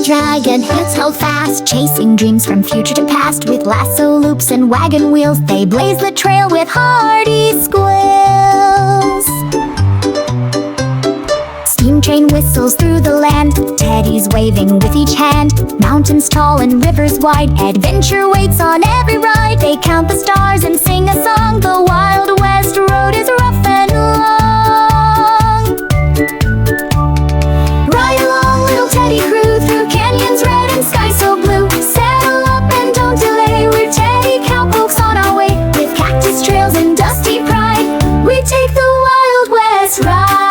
Dragon, hands held fast, chasing dreams from future to past. With lasso loops and wagon wheels, they blaze the trail with hearty squeals. Steam train whistles through the land, teddies waving with each hand. Mountains tall and rivers wide, adventure waits on every ride. They count the stars and sing a song, the Wild West road is rough and long. Ride along, little teddy crew, through canyons red and sky so blue. Saddle up and don't delay, we're teddy cowpokes on our way. With cactus trails and dusty pride, we take the Wild West ride.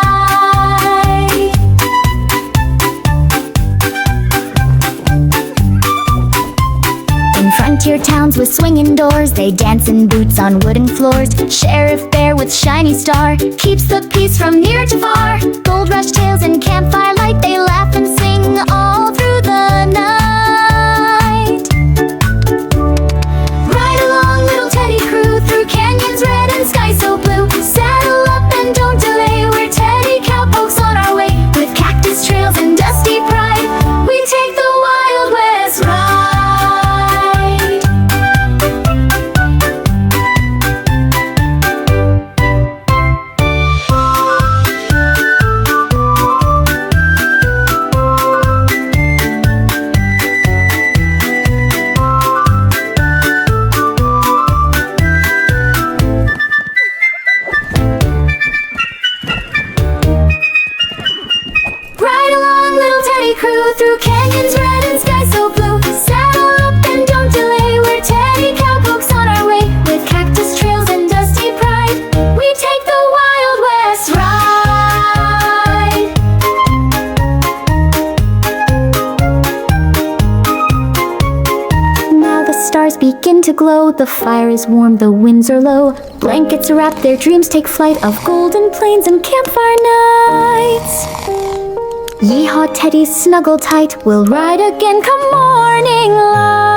In frontier towns with swinging doors, they dance in boots on wooden floors. Sheriff Bear with shiny star keeps the peace from near to far. Gold rush tales and campfire light, they laugh and sing all through the night. Ride along, little teddy crew, through canyons red and sky so blue. Saddle up and don't delay, we're teddy cowpokes on our way. With cactus trails and dusty pride, we take the Wild West ride. Crew through canyons red and sky so blue. Saddle up and don't delay, we're teddy cowpokes on our way. With cactus trails and dusty pride, we take the Wild West ride. Now the stars begin to glow, the fire is warm, the winds are low. Blankets wrap, their dreams take flight of golden plains and campfire nights. Yeehaw, teddies, snuggle tight, we'll ride again come morning light.